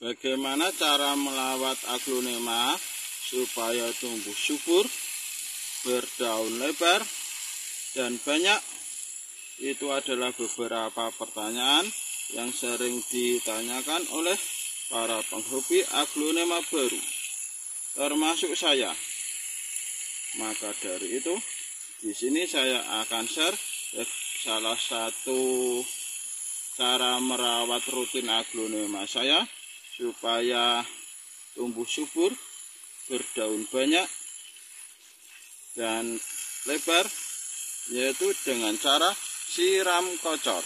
Bagaimana cara melawat aglonema supaya tumbuh subur, berdaun lebar, dan banyak? Itu adalah beberapa pertanyaan yang sering ditanyakan oleh para penghobi aglonema baru, termasuk saya. Maka dari itu, di sini saya akan share salah satu cara merawat rutin aglonema saya supaya tumbuh subur, berdaun banyak, dan lebar, yaitu dengan cara siram kocor.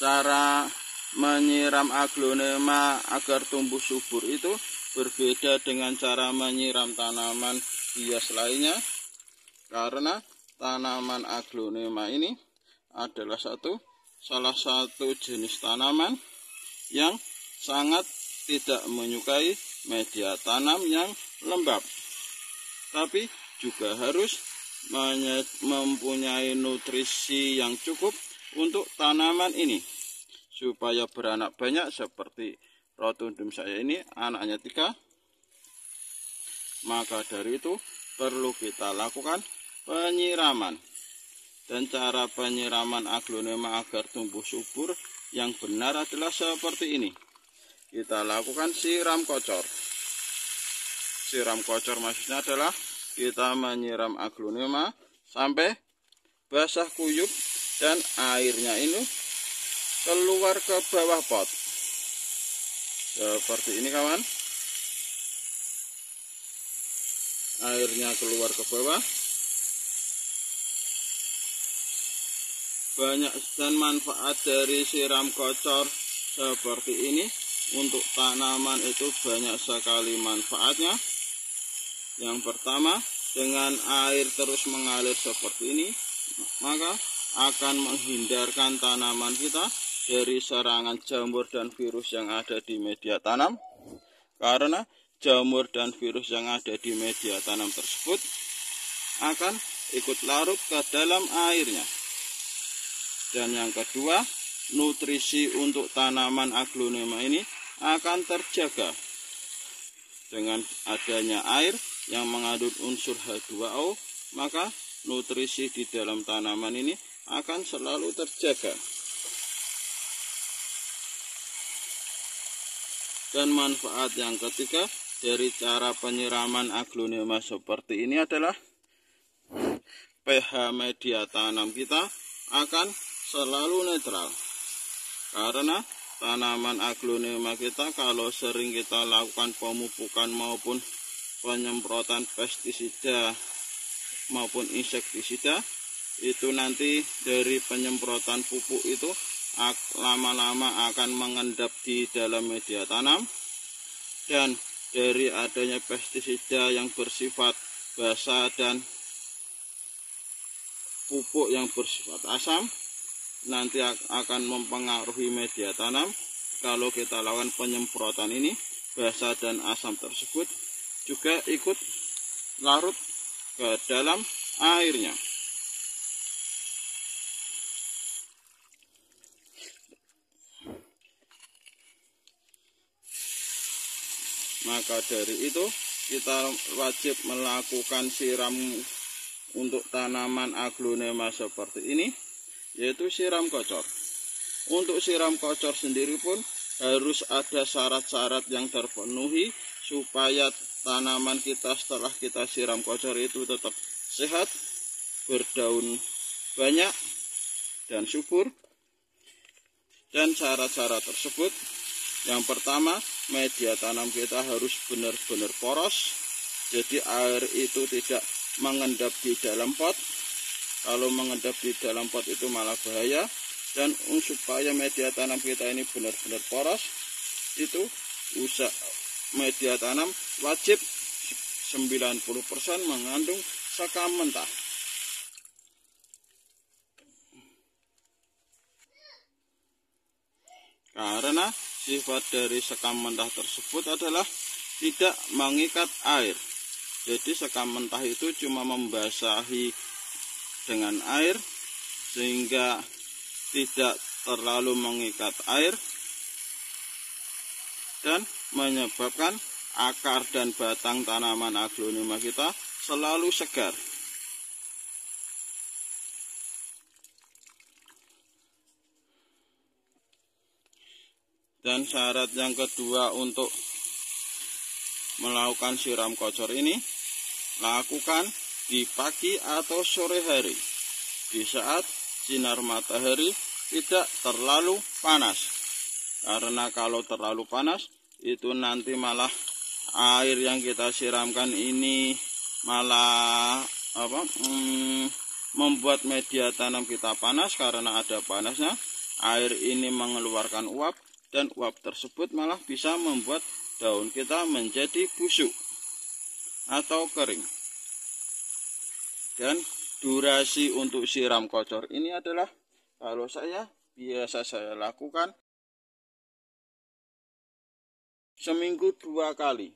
Cara menyiram aglonema agar tumbuh subur itu berbeda dengan cara menyiram tanaman hias lainnya, karena tanaman aglonema ini adalah salah satu jenis tanaman yang sangat tidak menyukai media tanam yang lembab, tapi juga harus mempunyai nutrisi yang cukup untuk tanaman ini supaya beranak banyak. Seperti rotundum saya ini anaknya 3. Maka dari itu perlu kita lakukan penyiraman. Dan cara penyiraman aglonema agar tumbuh subur yang benar adalah seperti ini. Kita lakukan siram kocor. Siram kocor maksudnya adalah kita menyiram aglonema sampai basah kuyup dan airnya ini keluar ke bawah pot. Seperti ini kawan. Airnya keluar ke bawah. Banyak dan manfaat dari siram kocor seperti ini untuk tanaman itu banyak sekali manfaatnya. Yang pertama, dengan air terus mengalir seperti ini, maka akan menghindarkan tanaman kita dari serangan jamur dan virus yang ada di media tanam, karena jamur dan virus yang ada di media tanam tersebut akan ikut larut ke dalam airnya. Dan yang kedua, nutrisi untuk tanaman aglonema ini akan terjaga dengan adanya air yang mengandung unsur H2O, maka nutrisi di dalam tanaman ini akan selalu terjaga. Dan manfaat yang ketiga dari cara penyiraman aglonema seperti ini adalah pH media tanam kita akan selalu netral, karena tanaman aglonema kita kalau sering kita lakukan pemupukan maupun penyemprotan pestisida maupun insektisida, itu nanti dari penyemprotan pupuk itu lama-lama akan mengendap di dalam media tanam, dan dari adanya pestisida yang bersifat basa dan pupuk yang bersifat asam nanti akan mempengaruhi media tanam. Kalau kita lakukan penyemprotan ini, basa dan asam tersebut juga ikut larut ke dalam airnya. Maka dari itu kita wajib melakukan siram untuk tanaman aglonema seperti ini, yaitu siram kocor. Untuk siram kocor sendiri pun harus ada syarat-syarat yang terpenuhi supaya tanaman kita setelah kita siram kocor itu tetap sehat, berdaun banyak, dan subur. Dan syarat-syarat tersebut, yang pertama, media tanam kita harus benar-benar poros, jadi air itu tidak mengendap di dalam pot. Kalau mengendap di dalam pot itu malah bahaya. Dan supaya media tanam kita ini benar-benar poros, itu media tanam wajib 90% mengandung sekam mentah. Karena sifat dari sekam mentah tersebut adalah tidak mengikat air. Jadi sekam mentah itu cuma membasahi dengan air sehingga tidak terlalu mengikat air, dan menyebabkan akar dan batang tanaman aglonema kita selalu segar. Dan syarat yang kedua untuk melakukan siram kocor ini, lakukan di pagi atau sore hari, di saat sinar matahari tidak terlalu panas. Karena kalau terlalu panas, itu nanti malah air yang kita siramkan ini malah membuat media tanam kita panas. Karena ada panasnya, air ini mengeluarkan uap, dan uap tersebut malah bisa membuat daun kita menjadi busuk atau kering. Dan durasi untuk siram kocor ini adalah, kalau biasa saya lakukan seminggu 2 kali,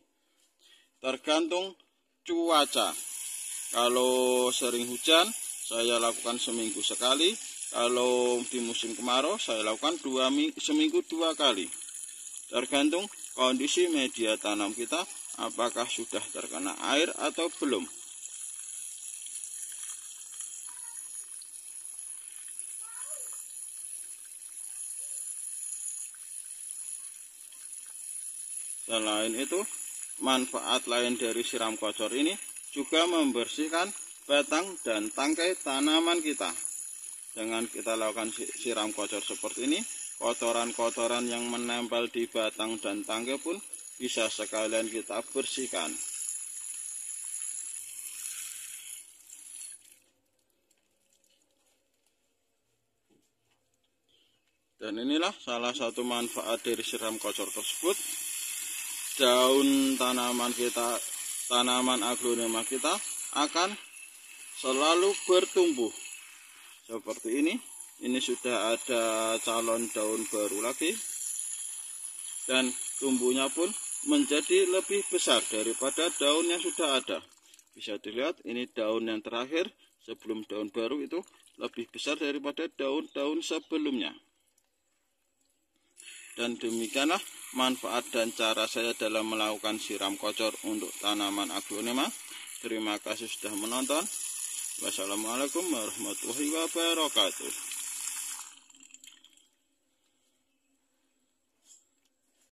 tergantung cuaca. Kalau sering hujan, saya lakukan seminggu sekali. Kalau di musim kemarau, saya lakukan seminggu 2 kali. Tergantung kondisi media tanam kita, apakah sudah terkena air atau belum. Selain itu, manfaat lain dari siram kocor ini juga membersihkan batang dan tangkai tanaman kita. Dengan kita lakukan siram kocor seperti ini, kotoran-kotoran yang menempel di batang dan tangkai pun bisa sekalian kita bersihkan. Dan inilah salah satu manfaat dari siram kocor tersebut. Daun tanaman aglonema kita akan selalu bertumbuh seperti ini. Ini sudah ada calon daun baru lagi, dan tumbuhnya pun menjadi lebih besar daripada daun yang sudah ada. Bisa dilihat, ini daun yang terakhir sebelum daun baru itu lebih besar daripada daun-daun sebelumnya. Dan demikianlah manfaat dan cara saya dalam melakukan siram kocor untuk tanaman aglonema. Terima kasih sudah menonton. Wassalamualaikum warahmatullahi wabarakatuh.